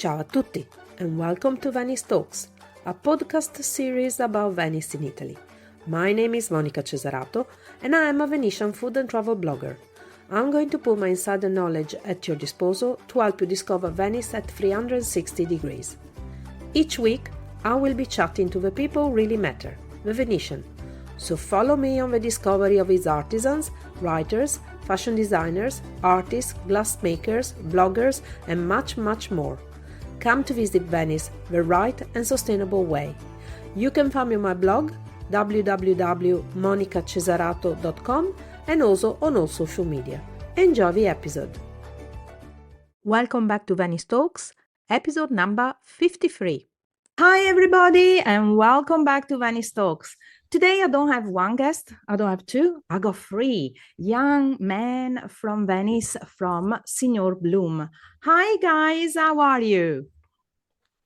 Ciao a tutti and welcome to Venice Talks, a podcast series about Venice in Italy. My name is Monica Cesarato and I am a Venetian food and travel blogger. I'm going to put my insider knowledge at your disposal to help you discover Venice at 360 degrees. Each week, I will be chatting to the people who really matter, the Venetian. So follow me on the discovery of its artisans, writers, fashion designers, artists, glassmakers, bloggers, and much, much more. Come to visit Venice the right and sustainable way. You can find me on my blog www.monicacesarato.com and also on all social media. Enjoy the episode. Welcome back to Venice Talks, episode number 53. Hi everybody and welcome back to Venice Talks. Today I don't have one guest, I don't have two, I got three young men from Venice from Signor Blum. Hi guys, how are you?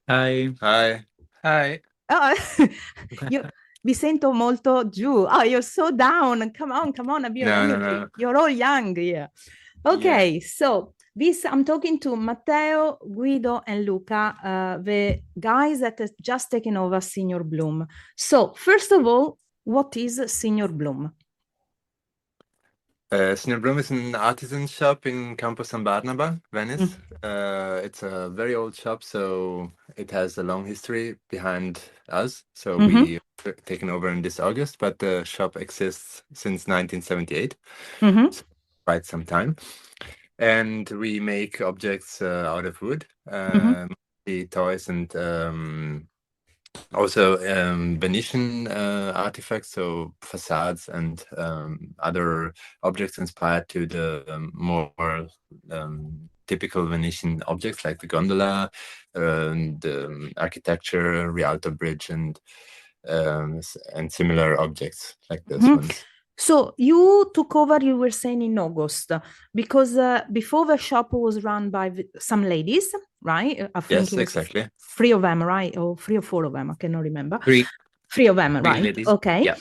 Hi. Hi. Hi. Oh, vi sento molto giù. Oh, you're so down. Come on, have your energy. No. You're all young here. Okay, so I'm talking to Matteo, Guido, and Luca, the guys that have just taken over Signor Blum. So, first of all, what is Signor Blum? Signor Blum is an artisan shop in Campo San Barnaba, Venice. It's a very old shop, so it has a long history behind us. So we taken over in this August, but the shop exists since 1978, so quite some time. And we make objects out of wood, mostly toys and also Venetian artifacts, so facades and other objects inspired to the more typical Venetian objects like the gondola, the architecture, Rialto Bridge, and similar objects like those ones. So you took over, you were saying, in August, because before the shop was run by some ladies, right? I think yes, exactly. 3 of them, right? Or 3 or 4 of them, I cannot remember. 3 of them, right? ladies. Okay. Yeah.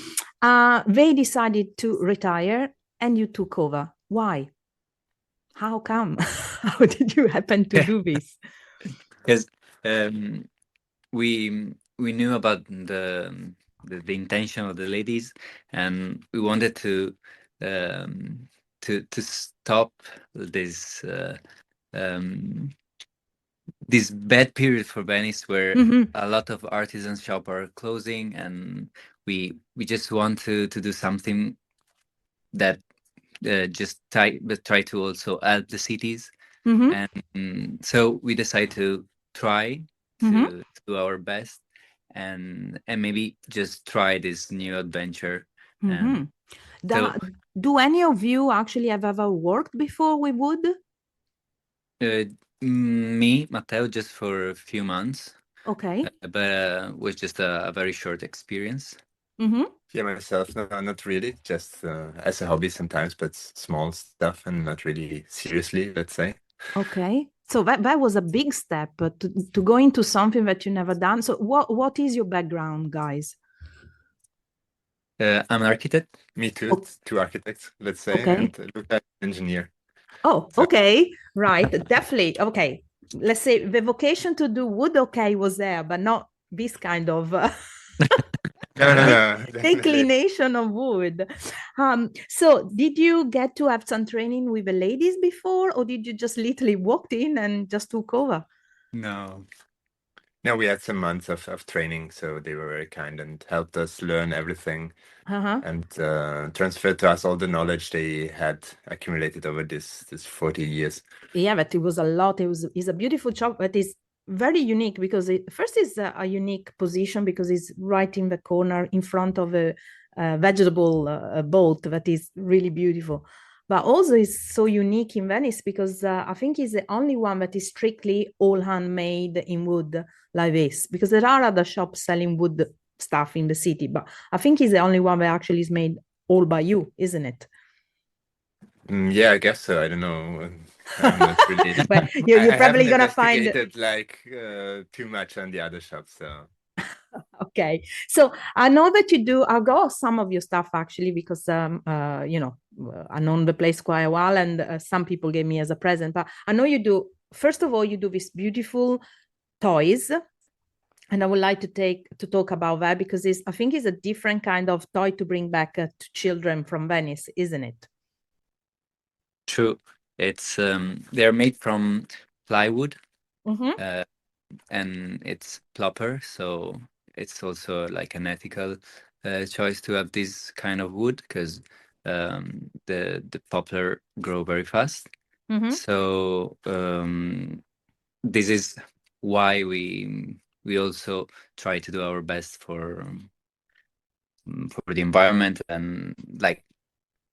They decided to retire and you took over. Why? How come? How did you happen to do this? Because we knew about the intention of the ladies, and we wanted to stop this this bad period for Venice, where a lot of artisan shops are closing, and we just want to do something that just try to also help the cities, and so we decided to try to do our best. And maybe just try this new adventure. Do any of you actually have ever worked before with wood? Me, Matteo, just for a few months. Okay. But was just a very short experience. Yeah, myself, no, not really. Just as a hobby sometimes, but small stuff and not really seriously, let's say. Okay. So that was a big step to go into something that you never done. So what is your background, guys? I'm an architect. Me too. 2 architects, let's say, and Luca, engineer. Oh, okay. Right. Definitely. Okay. Let's say the vocation to do wood, was there, but not this kind of... No. Inclination of wood. So did you get to have some training with the ladies before, or did you just literally walked in and just took over? No, we had some months of training, so they were very kind and helped us learn everything and transferred to us all the knowledge they had accumulated over this 40 years. Yeah, but it was a lot. It's a beautiful job, but it's very unique because first is a unique position because it's right in the corner in front of a vegetable boat that is really beautiful. But also it's so unique in Venice because I think it's the only one that is strictly all handmade in wood like this, because there are other shops selling wood stuff in the city, but I think it's the only one that actually is made all by you, isn't it? Yeah, I guess so. I don't know. I'm not really... Well, you're probably gonna find like too much on the other shops, so... Okay, so I know that you do. I'll go some of your stuff actually because I know the place quite a while, and some people gave me as a present. But I know you do first of all, you do these beautiful toys. And I would like to talk about that because I think it's a different kind of toy to bring back to children from Venice, isn't it? True. It's they're made from plywood, and it's plopper, so it's also like an ethical choice to have this kind of wood because the poplar grow very fast. So this is why we also try to do our best for the environment and like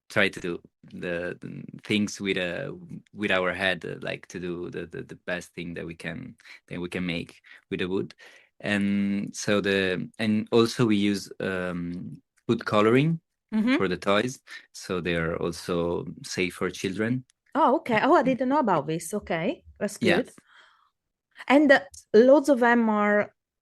try to do the things with our head, like to do the best thing that we can make with the wood. And so and also we use food coloring for the toys, so they are also safe for children. Oh, okay. Oh, I didn't know about this. Okay, that's good. Yeah. And loads of them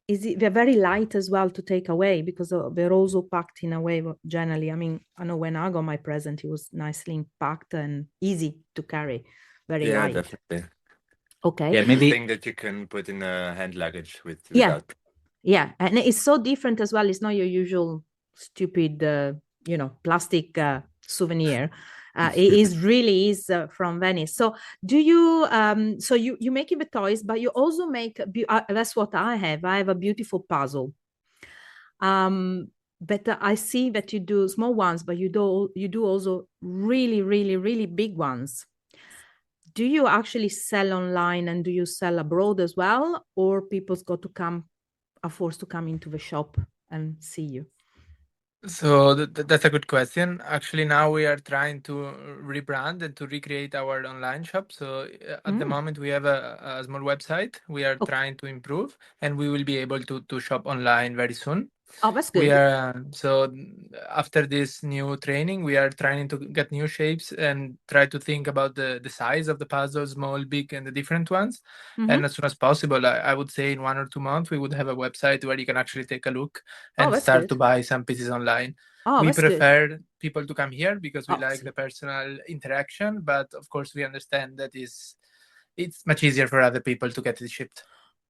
they're very light as well to take away because they're also packed in a way generally. I mean, I know when I got my present, it was nicely packed and easy to carry, very light. Yeah, definitely. Okay. Yeah, maybe thing that you can put in a hand luggage without. Yeah, and it's so different as well. It's not your usual stupid, plastic souvenir. It really is from Venice. So do you? So you make the toys, but you also make. That's what I have. I have a beautiful puzzle. But I see that you do small ones, but you do also really, really, really big ones. Do you actually sell online and do you sell abroad as well, or people's got to are forced to come into the shop and see you? So that's a good question. Actually, now we are trying to rebrand and to recreate our online shop. So at the moment, we have a small website. We are trying to improve, and we will be able to shop online very soon. Oh, that's good. We are so after this new training, we are trying to get new shapes and try to think about the size of the puzzle, small, big, and the different ones. And as soon as possible, I would say in 1 or 2 months, we would have a website where you can actually take a look and start to buy some pieces online. We prefer people to come here because we like the personal interaction, but of course we understand that it's much easier for other people to get it shipped.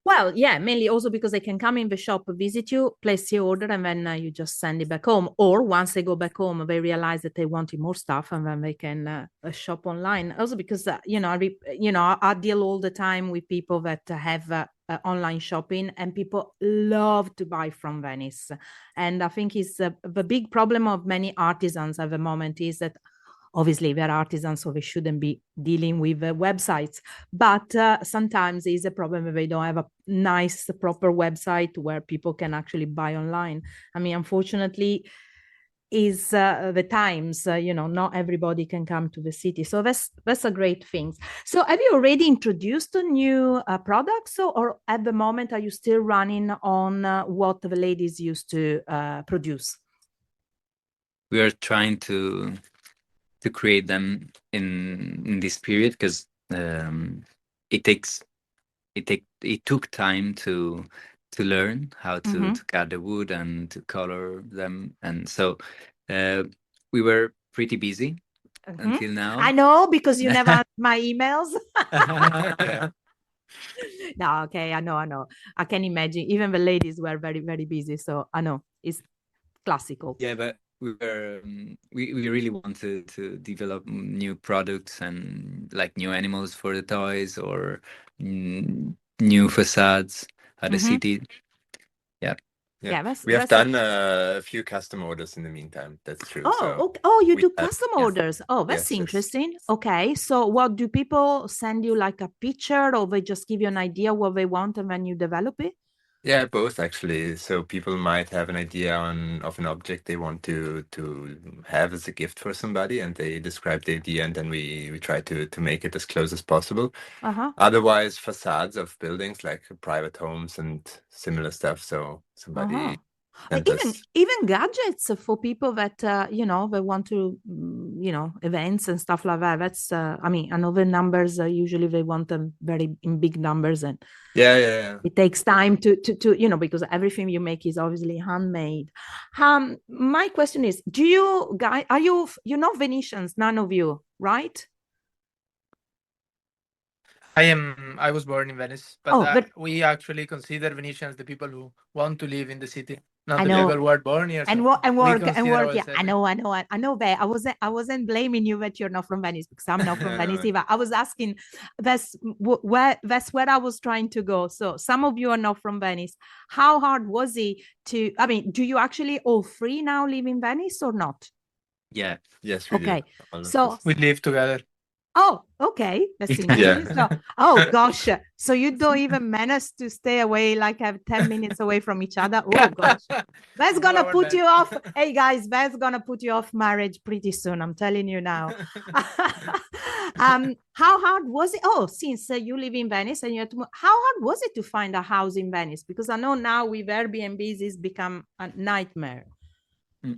Well, yeah, mainly also because they can come in the shop, visit you, place your order, and then you just send it back home. Or once they go back home, they realize that they wanted more stuff, and then they can shop online. Also because I deal all the time with people that have online shopping, and people love to buy from Venice. And I think it's the big problem of many artisans at the moment is that obviously they're artisans, so they shouldn't be dealing with websites, but sometimes it's a problem if they don't have a nice proper website where people can actually buy online. I mean, unfortunately is the times, not everybody can come to the city, so that's a great thing. So have you already introduced a new products, or at the moment are you still running on what the ladies used to produce? we are trying to create them in this period because it took time to learn how to cut the wood and to color them, and so we were pretty busy until now. I know, because you never answered my emails. No, okay, I know. I can imagine. Even the ladies were very, very busy, so I know it's classical. Yeah, but we were we really wanted to develop new products and like new animals for the toys or new facades at the city. Yeah, we have done a few custom orders in the meantime. That's true. You do custom orders. Oh, that's interesting. Yes. Okay, so what do people send you, like a picture, or they just give you an idea what they want and then you develop it? Yeah, both actually. So people might have an idea of an object they want to have as a gift for somebody, and they describe the idea, and then we try to make it as close as possible. Otherwise, facades of buildings like private homes and similar stuff. So somebody even gadgets for people that they want to events and stuff like that. That's I mean, I know the numbers usually they want them very in big numbers, and it takes time to because everything you make is obviously handmade. My question is, do you guys, are you Venetians, none of you, right? I was born in Venice, but, but we actually consider Venetians the people who want to live in the city, not I the know. people who are born here. And So work and we work and consider work. Yeah, ourselves. I know. But I wasn't blaming you that you're not from Venice, because I'm not from Venice No. either. I was asking, that's where I was trying to go. So some of you are not from Venice. How hard was it to? I mean, do you actually all three now live in Venice or not? Yeah. Yes, we Okay, do. All of so us. We live together. oh, okay, that's Yeah. interesting. So, oh gosh, so you don't even manage to stay away, like have 10 minutes away from each other? Oh gosh, that's We do gonna our put best. you off. Hey guys, that's gonna put you off marriage pretty soon. I'm telling you now. How hard was it? Oh, since you live in Venice and you had to how hard was it to find a house in Venice? Because I know now with Airbnbs, it's become a nightmare.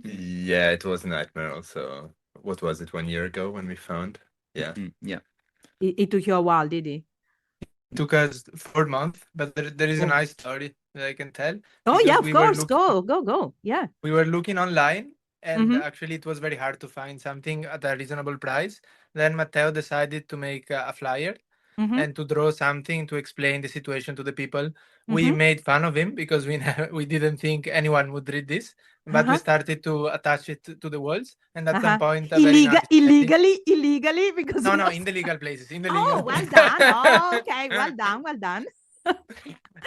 Yeah, it was a nightmare also. What was it, 1 year ago when we found? Yeah. Yeah. It took you a while, did it? Took us 4 months, but there is a Oh. nice story that I can tell. Oh because yeah, of we were course. Go. Yeah. We were looking online, and Mhm. actually it was very hard to find something at a reasonable price. Then Matteo decided to make a flyer Mhm. and to draw something to explain the situation to the people. We Mhm. made fun of him because we didn't think anyone would read this, but we Uh-huh. started to attach it to the walls, and at some Uh-huh. point a very nice lady- Illegally, because No, most... in the legal places. In the Oh, legal well places. done. Oh, okay, well done.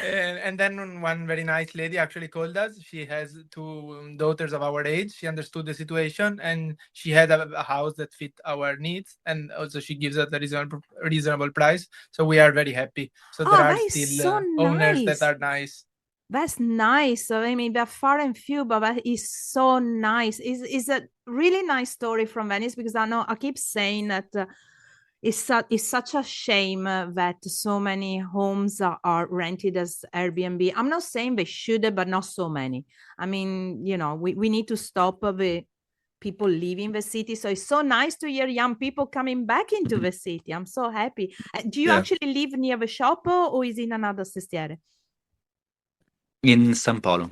And then one very nice lady actually called us. She has two daughters of our age. She understood the situation, and she had a house that fit our needs, and also she gives us a reasonable price. So we are very happy. So there Oh, are that is still so owners that nice. are nice. That's nice. So, I mean, they're far and few, but that is so nice. Is a really nice story from Venice, because I keep saying that it's such a shame that so many homes are rented as Airbnb. I'm not saying they should, but not so many. I mean, we need to stop the people leaving the city. So it's so nice to hear young people coming back into the city. I'm so happy. Do you Yeah. actually live near the shop, or is it in another sestiere? In San Paulo.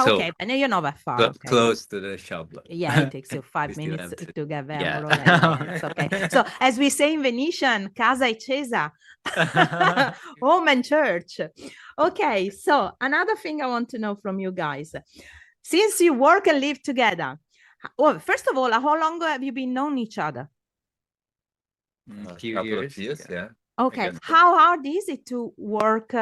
So, Okay, and you're not that far. Okay. close to the shop. Yeah, it takes you We 5 still minutes have to- to get there, Yeah. more or less. Yeah, it's okay. So, as we say in Venetian, casa e chiesa, home and church. Okay, so another thing I want to know from you guys, since you work and live together, well, first of all, how long have you been known each other? A Few couple years. of years, yeah. Okay, guess so. how hard is it to work?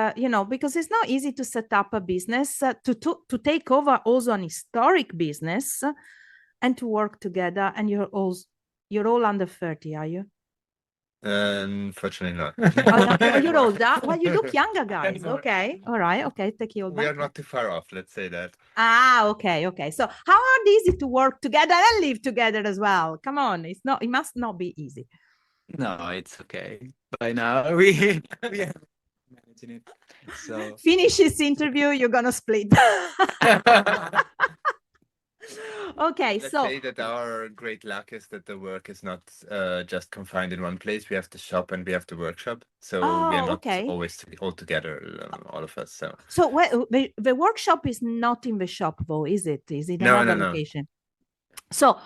Because it's not easy to set up a business, to take over also an historic business, and to work together. And you're all under 30, are you? Unfortunately not. Oh, you're older. Well, you look younger, guys. Anymore. Okay, all right. Okay, take you all We are back. not too far off, let's say that. Okay. So, how hard is it to work together and live together as well? Come on, it must not be easy. No, it's okay. By now we are managing it. So Finish this interview, you're gonna split. Okay, Let's so say that our great luck is that the work is not just confined in one place. We have the shop and we have the workshop, so we are not okay. always all together, all of us. So So the workshop is not in the shop, though, is it? Is it No, another no. location? So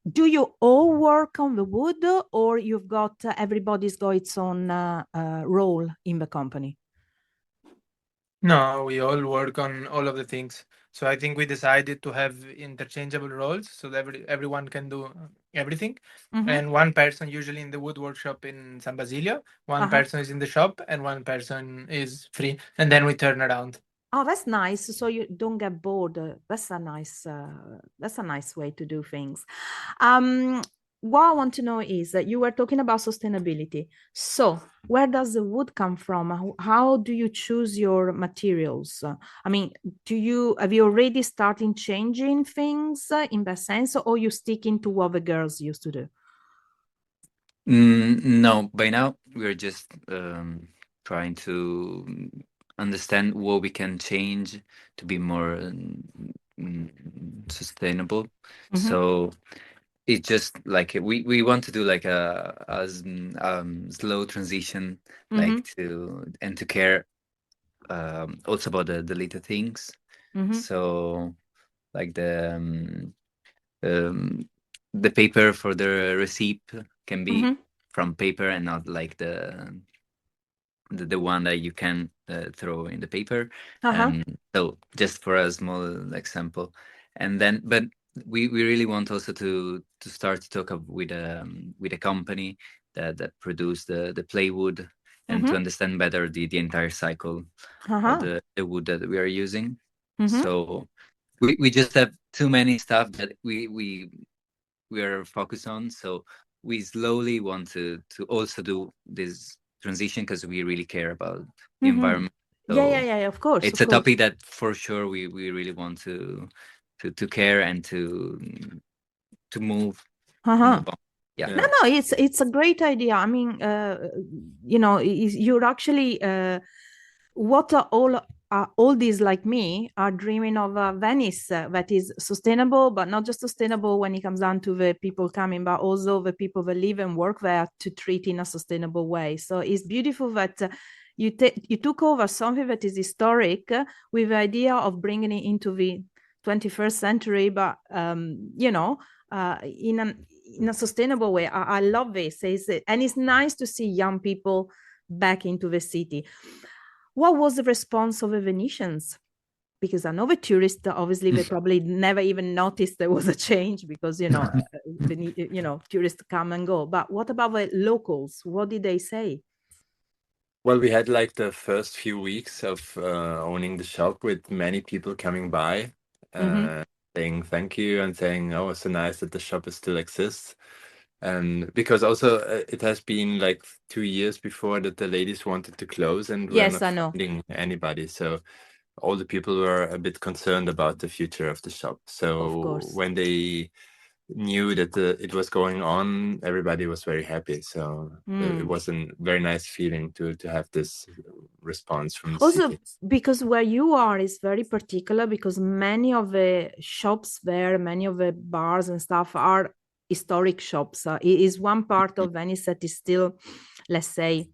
do you all work on the wood, or you've got everybody's got its own role in the company? No, we all work on all of the things. So I think we decided to have interchangeable roles so that everyone can do everything. Mhm. And one person usually in the wood workshop in San Basilio, one person is in the shop, and one person is free. And then we turn around. Oh, that's nice. So you don't get bored. That's a nice way to do things. What I want to know is that you were talking about sustainability. So where does the wood come from? How do you choose your materials? I mean, have you already started changing things in that sense, or you sticking to what the girls used to do? no, by now we're just trying to understand what we can change to be more sustainable. Mhm. So it's just like we want to do like a slow transition, like to care also about the little things. Mhm. So like the paper for the receipt can be from paper and not like the one that you can throw in the paper. Uh-huh. And so just for a small example, and then but we really want also to start to talk with a company that produce the plywood, and to understand better the entire cycle of the wood that we are using. So we just have too many stuff that we are focused on. So we slowly want to also do this transition, because we really care about the environment. So Yeah, of course. it's of a course. topic that for sure we really want to care and to move. Uh-huh. Yeah. No, it's a great idea. I mean, you're actually what are all these like me are dreaming of a Venice that is sustainable, but not just sustainable when it comes down to the people coming, but also the people that live and work there to treat in a sustainable way. So it's beautiful that you took over something that is historic with the idea of bringing it into the 21st century, but in a sustainable way. I love this. And it's nice to see young people back into the city. What was the response of the Venetians? Because I know the tourists, obviously, they probably never even noticed there was a change, because, tourists come and go. But what about the locals? What did they say? Well, we had like the first few weeks of owning the shop with many people coming by, saying thank you and saying, oh, it's so nice that the shop still exists. And because also it has been like 2 years before that the ladies wanted to close and were not finding anybody. So all the people were a bit concerned about the future of the shop. So when they knew that it was going on, everybody was very happy. So it was a very nice feeling to have this response from the also city. Because where you are is very particular, because many of the shops there, many of the bars and stuff are historic shops. It is one part of Venice that is still, let's say,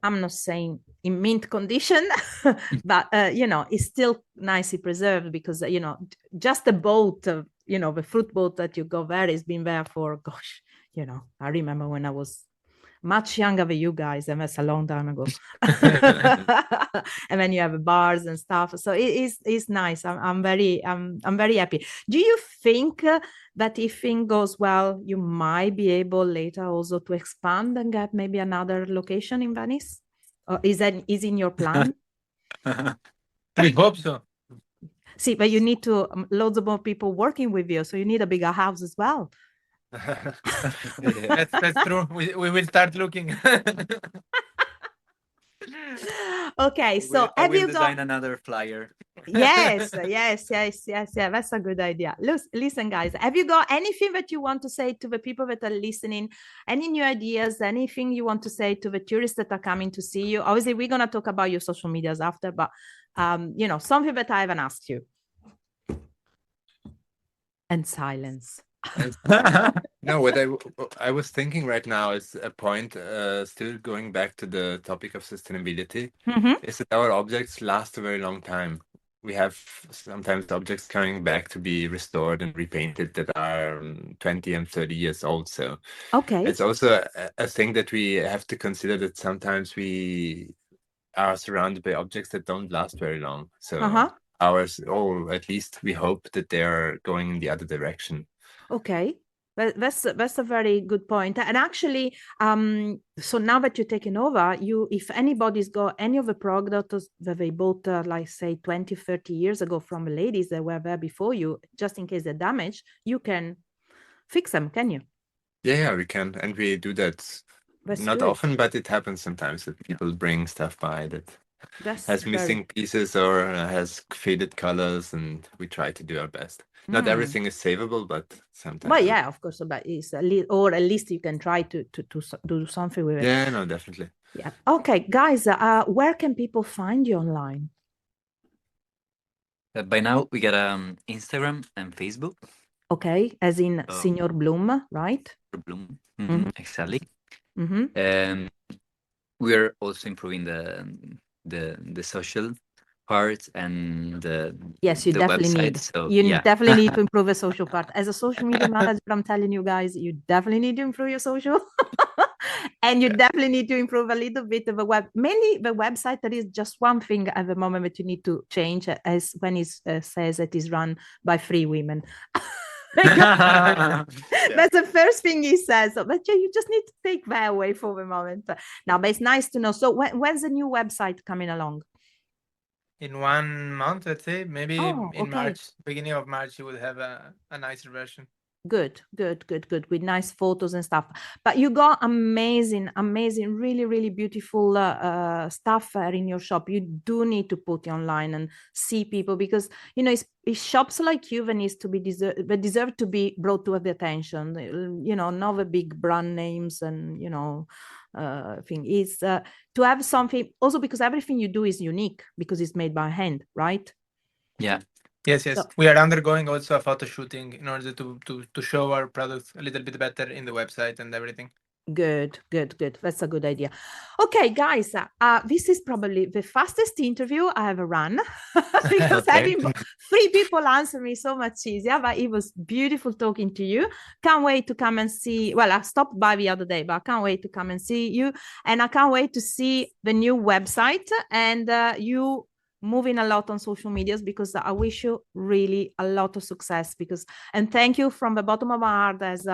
I'm not saying in mint condition, but it's still nicely preserved, because just the boat, the fruit boat that you go there has been there for, gosh, I remember when I was much younger than you guys, and that's a long time ago. And then you have bars and stuff, so it's nice. I'm very happy. Do you think that if things goes well, you might be able later also to expand and get maybe another location in Venice? Or is in your plan? I hope so. See, but you need to loads of more people working with you, so you need a bigger house as well. That's true. We will start looking. Okay, so I will design another flyer. Yes, that's a good idea. Listen, guys, have you got anything that you want to say to the people that are listening? Any new ideas? Anything you want to say to the tourists that are coming to see you? Obviously, we're gonna talk about your social medias after, but something that I haven't asked you. And silence. No, what I was thinking right now is a point, still going back to the topic of sustainability, is that our objects last a very long time. We have sometimes objects coming back to be restored and repainted that are 20 and 30 years old. So it's also a thing that we have to consider, that sometimes we are surrounded by objects that don't last very long. So ours, or at least we hope that they are going in the other direction. Okay. That's a very good point. And actually, so now that you're taking over, if anybody's got any of the products that they bought, like say 20, 30 years ago from the ladies that were there before you, just in case they're damaged, you can fix them, can you? Yeah, we can. And we do that not often, but it happens sometimes that people bring stuff by that has missing pieces or has faded colors, and we try to do our best. Not everything is savable, but sometimes. Well, yeah, of course, but it's or at least you can try to do something with it. Yeah, no, definitely. Yeah. Okay, guys, where can people find you online? By now we got Instagram and Facebook. Okay, as in Signor Blum, right? Blum, exactly. We're also improving the social part and yes, you the definitely website, need. So, you definitely need to improve the social part. As a social media manager, I'm telling you guys, you definitely need to improve your social. And you definitely need to improve a little bit of mainly the website. There is just one thing at the moment that you need to change, as when it says it is run by 3 women. That's the first thing he says. But you just need to take that away for the moment. Now, but it's nice to know. So when's the new website coming along? In 1 month, let's say, maybe in okay. March, beginning of March, you will have a nicer version. Good, with nice photos and stuff. But you got amazing, really, really beautiful stuff in your shop. You do need to put it online and see people, because it's shops like you that needs to be deserve to be brought to the attention. Not the big brand names and thing is to have something also, because everything you do is unique because it's made by hand, right? Yeah. Yes. So, we are undergoing also a photo shooting in order to show our products a little bit better in the website and everything. Good. That's a good idea. Okay, guys, this is probably the fastest interview I ever run because having 3 people answer me so much easier, but it was beautiful talking to you. Can't wait to come and see. Well, I stopped by the other day, but I can't wait to come and see you. And I can't wait to see the new website and you moving a lot on social medias, because I wish you really a lot of success, and thank you from the bottom of my heart as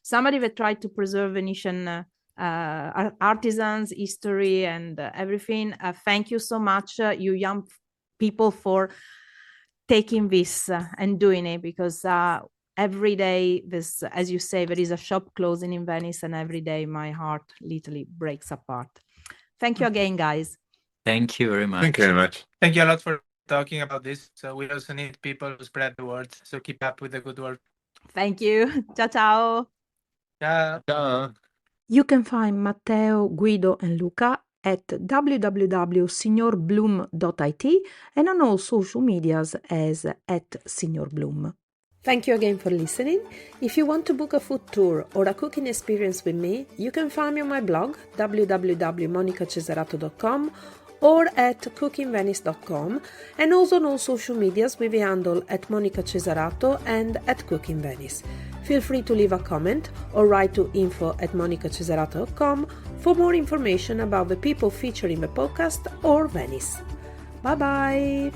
somebody that tried to preserve Venetian artisans, history and everything. Thank you so much, you young people, for taking this and doing it, because every day this, as you say, there is a shop closing in Venice, and every day my heart literally breaks apart. Thank you again, guys. Thank you very much. Thank you very much. Thank you a lot for talking about this. So we also need people to spread the word. So keep up with the good work. Thank you. Ciao. Ciao. Ciao. You can find Matteo, Guido and Luca at www.signorblum.it and on all social medias as @SignorBlum. Thank you again for listening. If you want to book a food tour or a cooking experience with me, you can find me on my blog www.monicacesarato.com or at cookingvenice.com, and also on all social medias with the handle @monicacesarato and @cookingvenice. Feel free to leave a comment or write to info@monicacesarato.com for more information about the people featured in the podcast or Venice. Bye bye!